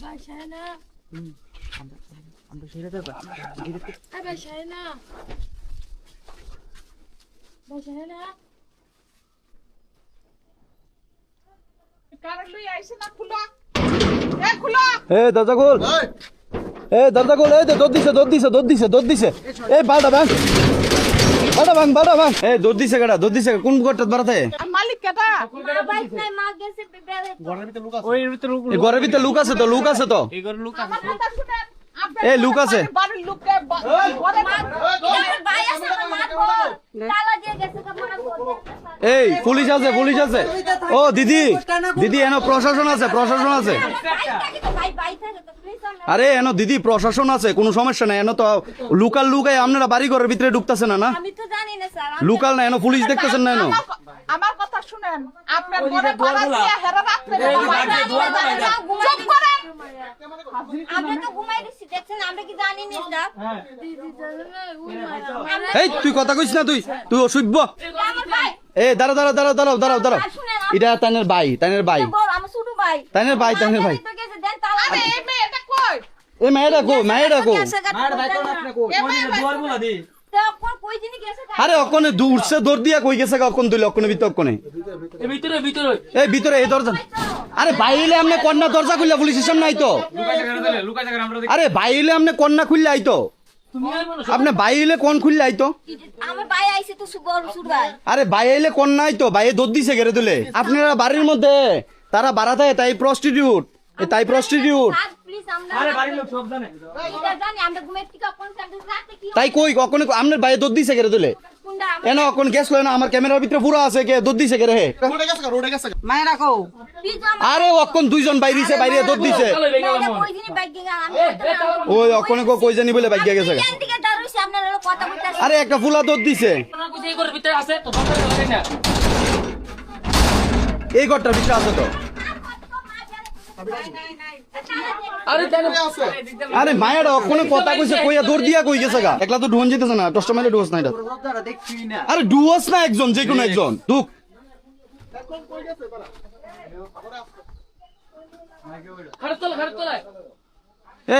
বাসায় না আমরা সেটা দেব বাসায় না বাসায় না কারণ লই আইছে না খুলো এ দরজা খোল এ দরজা খোল এই দৌড় দিছে এই বালটা ভাঙ এ দৌড় দিছে কোন ঘরটা বাড়াতে মালিক কেটা বাইক নাই মা গেছে বেবে ঘরের ভিতরে লুক আছে তো এই ঘরে লোক আমার আছে কথা শুনেন এ লুক আছে বাড়ির লোককে ঘরে ভাই আছে না মারবো তালা দিয়ে গেছে কাপড় বলতে এই পুলিশ আছে ও দিদি এনো প্রশাসন আছে ভাই ভাই থাকে তো প্লিজ আরে এনো দিদি প্রশাসন আছে কোনো সমস্যা নাই এনো তো লুকায় আপনারা বাড়ি ঘরের ভিতরে ঢুকতেছে না আমি তো জানি না স্যার লুকাল না এনো পুলিশ দেখতেছেন না এনো আমার কথা শুনেন আপনার ঘরে পাড়া দিয়ে হেরা রাখতে চুপ করেন আমরা তো ঘুমাই দিছি দেখছেন আমরা কি জানি না স্যার এই তুই কথা কইস না তুই অসভ্য আমার ভাই এ দাঁড়াও এটা তাইনের ভাই বল আমার ছোট ভাই তাইনের ভাই তো গেছে দেন তালা আরে এই মেয়েটা কই এ মায়েরা কো মার ভাই তো আপনি কো দুয়ার বলা দি তো কই দিনই গেছে আরে অকনে দূরছে দৌড় দিয়া কই গেছে অকন দিলে অকনে ভিতরে অকনে এই ভিতরে এই ভিতরে এই দরজা আরে বাইরে আমনে কন্যা দরজা খুললা পুলিশের সামনে আইতো লুকাই জায়গা আমরা দেখি আরে বাইরে আমনে কন্যা খুললা আইতো তুমি আর মানুষ আপনি বাইরে কোন খুললা আইতো আমার ভাই আইছে তো বড় ছোট ভাই আরে বাইরে কন্যা আইতো বাইরে দৌড় দিছে গেরে দিলে আপনারা বাড়ির মধ্যে তারা বাড়াতে তাই প্রস্টিটিউট প্লিজ আমরা আরে বাড়ির লোক সব জানে এটা জানি আমরা ঘুমাই থেকে কোন কাজে রাতে কি তাই কই কখনো আপনার বাইরে দৌড় দিছে গেরে দিলে কোনটা এনো কোন গ্যাস লয় না আমার ক্যামেরার ভিতরে পুরো আছে কে দৌড় দিছে কে রে মায়েরা কো প্লিজ আরে অকন দুইজন বাইরে দৌড় দিছে চলো বেগা আমরা মন কই দিনই বাইক গেলাম আমি ওই অকনে কই জানি বলে বাইক গেছে গা। কেন থেকে দাঁড়াইছি আপনারা কথা বলতে আরে একটা ফুলা দৌড় দিছে আপনারা কইছে এই ঘরের ভিতরে আছে তো সব লাগে না এই ঘরটার ভিতরে আছে তো আরে জানো আরে মায়েরা অকনে কথা কইছে কইয়া দৌড় দিয়া কই গেছে গা একলা তো ঢুন যেতেছে না দশটা মাইলে ডুয়াস না এটা আরে ডুয়াস না একজন যে কোনো একজন দুঃখ খাড় তোলা এ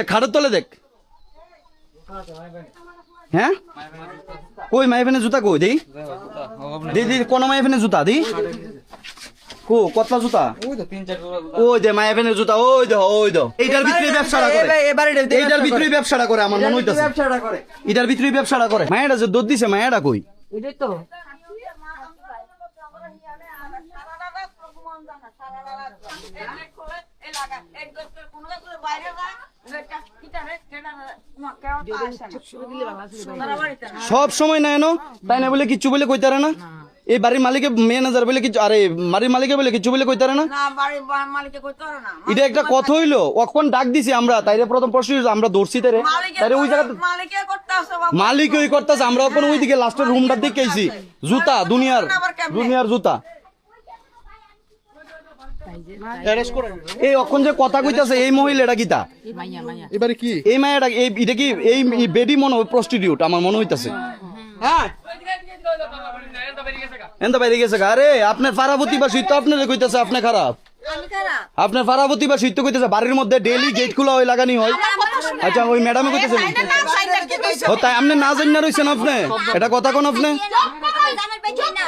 খাটের তলে দেখ হ্যাঁ কই মাইফেনে জুতা কই দেই দি কোন মাইফেনে জুতা দি কো কতলা জুতা ওই তো 3-4 জোড়া ওই দে মাইফেনে জুতা ওই দে এইটার ভিতরে ব্যবসাটা করে এইটার ভিতরে ব্যবসাটা করে আমার মনে হইতাছে এটার ভিতরে ব্যবসাটা করে মায়েরা যে দুধ দিছে মায়েরা কই এটাই তো সব সময় না এনো তাই না বলে কিচ্ছু বলে কইতারে না এই বাড়ির মালিকে ম্যানেজার বলে কিছু আরে বাড়ির মালিকে বলে কিছু বলে কইতারে না এটা একটা কথা হইলো কখন ডাক দিছি আমরা তাইরে প্রথম প্রশ্ন আমরা দৌড়ছি তাইরে ওই জায়গা মালিক ওই করতেছে আমরা এখন ওইদিকে লাস্টের রুমটার দিকে গেছি জুতা দুনিয়ার জুতা এই অখন যে কথা কইতাছে এই মহিলাটা কিতা এবারে কি এই মায়েরা এটা কি এই বেডি মনে হয় প্রস্টিটিউট আমার মনে হইতাছে হ্যাঁ এনতা বাইরে গেছে আরে আপনার ফারাবতী বা শীত আপনার কইতাছে আপনি খারাপ আমি খারাপ আপনার ফারাবতী বা শীত কইতাছে বাড়ির মধ্যে ডেইলি গেট খোলা হয় লাগানি হয় আচ্ছা ওই ম্যাডামে কইতাছে ও তাই আপনি না জানি না রইছেন আপনি এটা কথা কোন আপনি আমার ভাই যাই না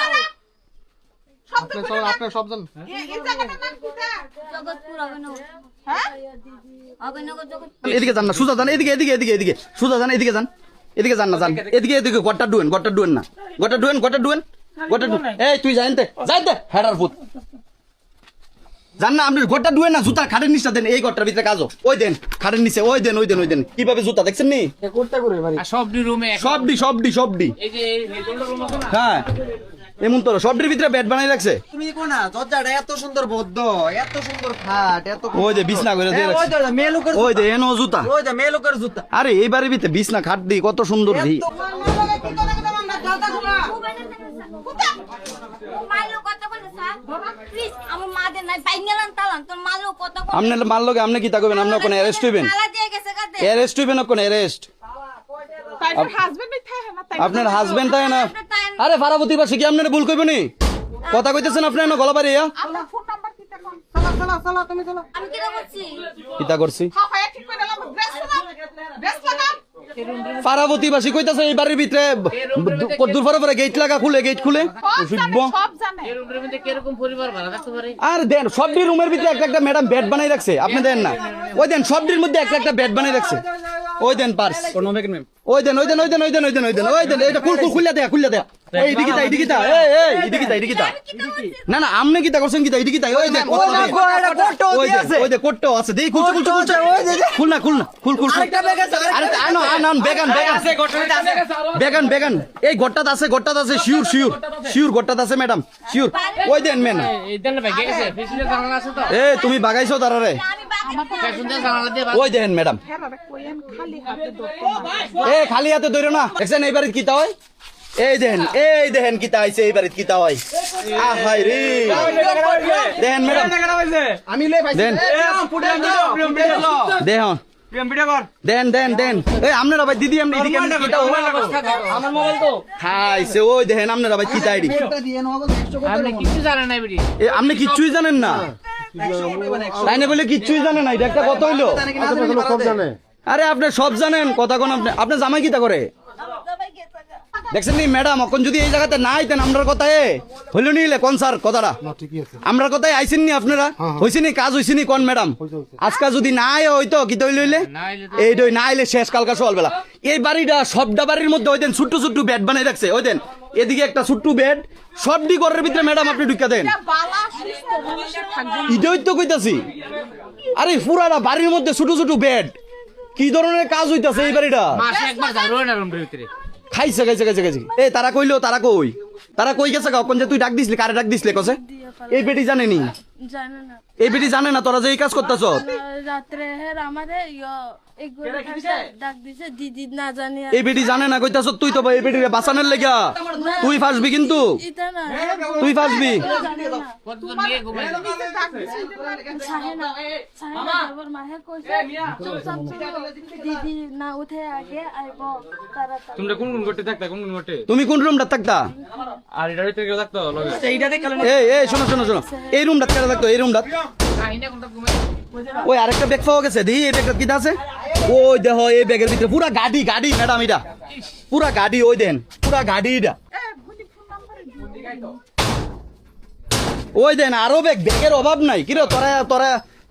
আপনি সব জানেন জগৎপুর অভিনব অভিনগর জগৎ এদিকে যান না সুজা যান এদিকে সুজা যান এদিকে যান না যান এদিকে গট্টা ডুয়েন না গট্টা ডুয়েন এই তুই যাইতে হেডার ফুট জান না আপনি গট্টা ডুয়েন না জুতা খাটের নিচটা দেন এই গট্টার ভিতরে কাজও ওই দেন খাটের নিচে ওই দেন কিভাবে জুতা দেখছেন নি করতে করে ভাই সব রুমে সবডি এই যে এই রুম আছে না হ্যাঁ এমন তো সবটির ভিতরে বেড বানাই রাখছে তুমি দেখো না দরজাটা এত সুন্দর বদ্ধ এত সুন্দর খাট এত ওই যে বিছনা করে দিয়ে ওই রাখছে দরজা মেয়ে লোকের ওই যে এনো জুতা ওই যে মেয়ে লোকের জুতা আরে এই বাড়ির ভিতরে বিছনা খাট দি কত সুন্দর দি মাইলো কথা বলে স্যার প্লিজ আমার মা দেন নাই বাইক গেলাম তালাম তোর মাইলো কথা বলে আপনি মাল লগে আপনি কি তা করবেন আপনি কোন অ্যারেস্ট হইবেন তালা দিয়ে গেছে কাতে অ্যারেস্ট হইবেন কোন অ্যারেস্ট আপনার হাজবেন্ড তাই না আরে ফারাবতী বাসী কি আপনার ভুল কইবেন কথা কইতেছেন আপনি না গলা বাড়িয়া আপনার ফোন নাম্বার কি তখন আমি কি করছি কিতা করছি হ্যাঁ হ্যাঁ ঠিক করে দিলাম ড্রেস লাগা পারাবতীবাসী কইতাছে এই বাড়ির ভিতরে দূর পরে গেট লাগা খুলে গেট খুলে সব জানে আর দেন সবটি রুমের ভিতরে একটা একটা ম্যাডাম বেড বানাই রাখছে আপনি দেন না ওই দেন সবটির মধ্যে একটা একটা বেড বানাই রাখছে ওই দেন পার্স ওই দেন এটা খুললে দেয়া এই এদিকে তা এই এদিকে তা না না আমনে কিতা করছেন কিতা এদিকে তাই ওই দেন ওই দে কোটটাও আছে দেই খুল আরে আন বেগান এই গট্টাত আছে শিওর গট্টাত আছে ম্যাডাম শিওর ওই দেন মেন এ তুমি বাগাইছো তারারে ওই দেন ম্যাডাম হেরারে কইেন খালি হাতে ধরতে এ খালি হাতে ধরো না দেখছেন এইবারে কিতা হয় এই দেখেন কিতা আইছে এইবারে কিতা হয় আহাই রে দেখেন ম্যাডাম আমি লই ভাই দেন দেন এই আপনারা ভাই দিদি এমনি এদিকে কিতা আমার মোবাইল তো খাইছে ওই দেখেন আপনারা ভাই কিতা আইডি আপনি কিছু জানেন না বিড়ি এ আপনি কিচ্ছুই জানেন না তাই না বলে কিচ্ছুই জানেন না এটা একটা কথা হইলো আরে আপনি সব জানেন কথা কোন আপনি জামাই কিতা করে দেখছেন নি ম্যাডাম এখন যদি এই জায়গাতে না আইতেন আমরার কথায় হইল নিলে কোন স্যার কথাটা আমরার কথায় আইছেন নি আপনারা হইছে নি কাজ হইছে নি কোন ম্যাডাম আজকে যদি না আয় হইতো কি তৈল হইলে এইটাই না আইলে শেষ কালকা সকালবেলা এই বাড়িটা সবটা বাড়ির মধ্যে ওই দেন ছোট্ট বেড বানাই রাখছে ওই দেন এদিকে একটা ছোট্ট বেড সবটি ঘরের ভিতরে ম্যাডাম আপনি ঢুকা দেন বালা সুস্থ মানুষের থাকবে এটাই তো কইতাছি আরে পুরাটা বাড়ির মধ্যে ছোট বেড কি ধরনের কাজ হইতাছে এই বাড়িটা মাসে একবার যারো না রুমের ভিতরে খাইছে এ তারা কই গেছে কখন যে তুই ডাক দিসলি কারে ডাক দিসলে কসে এই বেটি জানেনি জানে না এই বেটি জানে না তোরা যে এই কাজ করতেছ রাত্রে হের আমারে এগুলো ডাক দিছে দিদি না জানি এই বেটি জানে না কইতাছ তুই তো এই বেটিরে বাঁচানোর লেগা তুই ফাঁসবি কিন্তু এটা না তুই ফাঁসবি জানে না কতজন নিয়ে ঘুমাই সাহেনা আবার মাহে কইছে চুপচাপ দিদি না উঠে আগে আইবো তাড়াতাড়ি তোমরা কোন করতে থাকতা কোন করতে তুমি কোন রুমটা থাকতা আর এটা ভিতরে কেউ থাকতো লগে এই শোনো এই রুমটা কেটে থাকতো এই রুমটা কাহিনী কোনটা ঘুমাই ওই আরেকটা ব্যাগ পাওয়া গেছে দি এই ব্যাগটা কি আছে ওই দেখো এই ব্যাগের ভিতরে পুরা গাড়ি ম্যাডাম এটা পুরা গাড়ি ওই দেন পুরা গাড়ি এটা ওই দেন আরো ব্যাগের অভাব নাই কিরে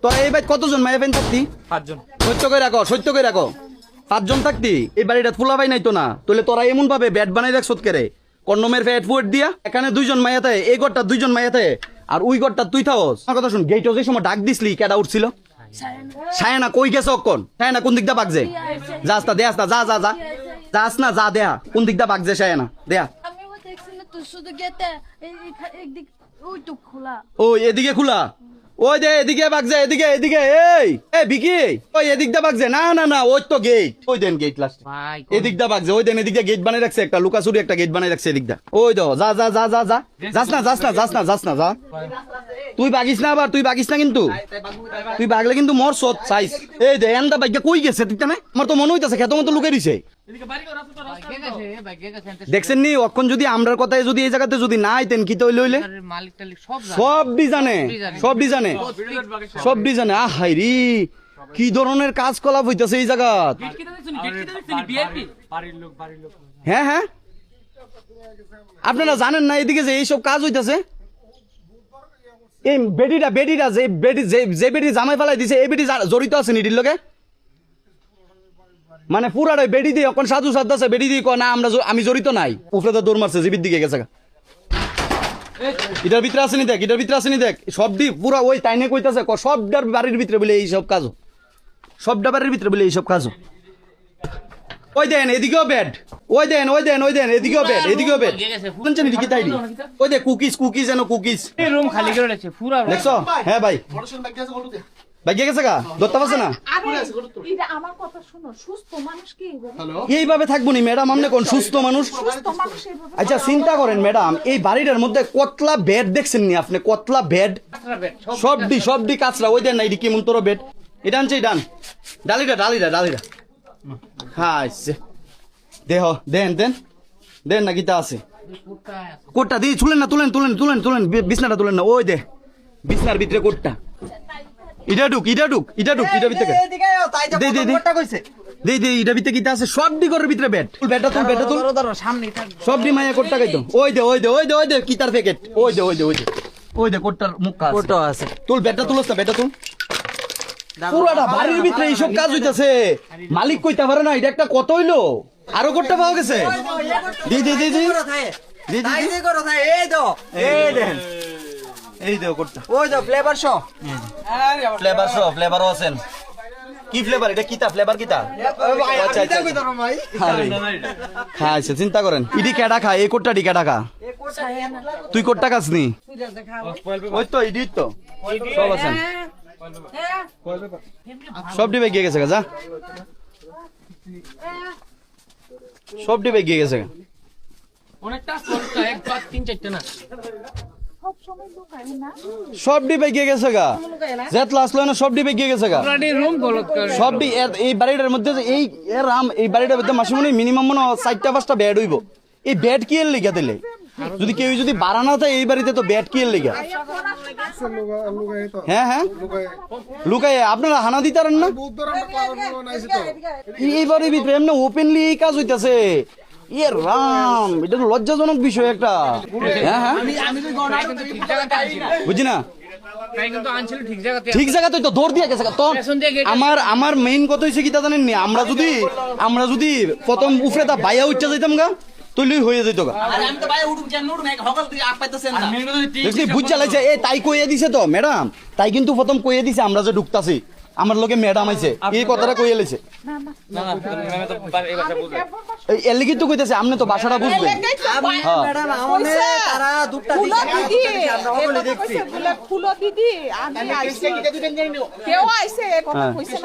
তোরা এই বাইক কতজন মায়া ফেন থাকতি 5 জন সত্য করে রাখো 5 জন থাকতি এই বাড়িটা ফুলা পাই নাই তো না তাহলে তোরা এমন ভাবে ব্যাট বানাই রাখ সৎ করে কন্ডমের ফ্যাট ফুয়েট দিয়া এখানে 2 জন মায়া থাকে এই ঘরটা 2 জন মায়া থাকে আর ওই ঘরটা তুই থাকস আমার কথা শুন গেট যে সময় ডাক দিসলি কেডা উঠছিল সায়না কই গেছে অক্ষণ সায়না কোন দিকটা বাগছে যাস না দেয়াস না যা যাস না যা দেয়া কোন দিকটা বাগছে সায়না দেয়া আমি ও দেখছি না তুই শুধু গেতে একদিক ওই তো খোলা ওই এদিকে খোলা ওই দে এদিকে বাগছে এদিকে এই বিকি ওই এদিকটা বাগছে না ওই তো গেট ওই দেন গেট লাস্ট ভাই এদিকটা বাগছে ওই দেন এদিকে গেট বানাই রাখছে একটা লুকাচুরি একটা গেট বানাই রাখছে এদিকটা ওই দো যা যাস না যা তুই বাগিস না আবার তুই বাগিস না কিন্তু তুই বাগলে কিন্তু মর সৎ সাইজ এই দে এন্ডা বাইকে কই গেছে ঠিক না আমার তো মনে হইতাছে খেতো মতো লুকে দিছে দেখছেন নি অক্ষণ যদি আমরার কথায় যদি এই জায়গাতে যদি না আইতেন কি তো হইলে মালিক টালিক সব সব জানে আহাই রে কি ধরনের কাজকলাপ হইতাছে এই জায়গা হ্যাঁ আপনারা জানেন না এদিকে যে এইসব কাজ হইতাছে এই বেটিটা যে বেটি জামাই ফেলাই দিছে এই বেটি জড়িত আছে নিটির লগে মানে পুরাটাই বেটি দিয়ে এখন সাধু আছে বেটি দিয়ে না আমি জড়িত নাই উপরে তো দৌড় মারছে জীবিত দিকে গেছে এটার ভিতরে আসেনি দেখ সবটি পুরা ওই তাইনে কইতাছে সবটার বাড়ির ভিতরে বলে এইসব কাজ সবটা বাড়ির ভিতরে বলে এইসব কাজ ওই দেন এদিকেও বেড ওই দেন এদিকেও বেড শুনছেন কি তাই ওই দে কুকিজ এনো কুকিজ এই রুম খালি করে রাখছে পুরো দেখছো হ্যাঁ ভাই ভাগ্যে গেছে গা ধরতে পারছে না আরে এটা আমার কথা শুনো সুস্থ মানুষ কি এইভাবে থাকবো নি ম্যাডাম আপনি কোন সুস্থ মানুষ সুস্থ মানুষ এইভাবে আচ্ছা চিন্তা করেন ম্যাডাম এই বাড়িটার মধ্যে কতলা বেড দেখছেন নি আপনি কতলা বেড সবডি কাঁচরা ওই দেন না এটি কেমন তোর বেড এটা আনছে ডান ডালিটা হ্যাঁ দেহ দেন না গীতা আছে কোটটা দিয়ে তুলেন বিছনাটা তুলেন না ওই দে বিছনার ভিতরে কোটটা এটা ঢুক এটার ভিতরে এদিকে আয়, তাই তো দে, দে, দে। প্রথমটা কইছে। দে এটার ভিতরে কিটা আছে সব ডি ঘরের ভিতরে ব্যাট ব্যাটটা তুল সব ডি মায়া কোটটা খাইতো ওই দে কিতার প্যাকেট ওই দে কোটটার মুখ কাজ কোটো আছে। তুল ব্যাটটা তুলস না ব্যাটটা তুল পুরাটা বাড়ির ভিতরে এইসব কাজ হইতাছে মালিক কইতে পারে না এটা একটা কত হইলো আরো কোটটা পাওয়া গেছে দি করো থাকে। দি, দি, তাই দি। যে করো থাকে, এই তো, এই দেন। এই দে কোটটা ওই তো ফ্লেভার শো। ফ্লেভারও আছেন কি ফ্লেভার এটা কিতা ফ্লেভার কিতা আচ্ছা আচ্ছা আরে খাইছে চিন্তা করেন ইডি কেডা খা এই কোটটা ডি কেডা খা তুই কোটটা খাস নি ওই তো ইডি তো সব আছেন সব ডিবে গিয়ে গেছে যা সব ডিবে গিয়ে গেছে অনেকটা এক পাঁচ তিন চারটে না সব ডিবে গিয়ে গেছে গা যেতলা আসলো না সব ডিবে গিয়ে গেছে গা রুম গলত সব এই বাড়িটার মধ্যে যে এই এই বাড়িটার মধ্যে মাসে মনে মিনিমাম মনে 4টা-5টা বেড হইব এই বেড কি এর লিগা দিলে যদি কেউ যদি বাড়া না থাকে এই বাড়িতে তো বেড কি এর লিগা হ্যাঁ লুকাই আপনারা হানা দিতারেন না এই বাড়ির ভিতরে এমনি ওপেনলি এই কাজ হইতাছে ইয়ে রাম এটা তো লজ্জাজনক বিষয় একটা হ্যাঁ বুঝি না কিন্তু আনছিল ঠিক জায়গাতে ঠিক জায়গাতে তো দৌড় দিয়ে গেছে তো পেছন দিয়ে গেটে- আমার মেইন কথা হইছে কি তা জানেন নি আমরা যদি প্রথম উফরে তা বাইয়া উঠতে যাইতাম গা তুই হয়ে যেত গা দেখছি বুঝা লাগছে এ তাই কইয়া দিছে তো ম্যাডাম তাই কিন্তু প্রথম কইয়া দিছে আমরা যে ঢুকতাছি আমার লোকে ম্যাডাম আইছে এই কথাটা কইয়া লাইছে না ম্যাম তো এই ভাষা বুঝে এই এর লিগি তো কইতাছে আপনি তো ভাষাটা বুঝবেন হ্যাঁ ম্যাডাম, আমাদের তারা দুধটা ফুলো দিছে, দিদি আমরা সকলে দেখছি। ফুলো দিদি আমি আইছি কেউ আইছে এ কথা হ্যাঁ। কইছে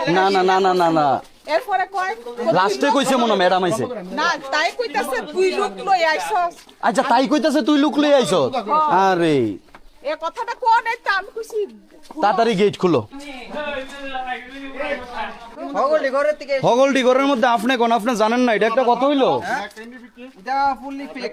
না এরপরে কয় লাস্টে কইছে মনে ম্যাডাম আইছে না তাই কইতাছে তুই লোক লই আইছস আচ্ছা তাই কইতাছে তুই লুক লই আইছ আরে এ কথাটা কোন এটা আমি কইছি তাড়াতাড়ি গেট খুলো সকলে ঘরের থেকে হগলটি ঘরের মধ্যে আপনি কোন আপনি জানেন না এটা একটা কথা হইলো এটা ফুললি ফেক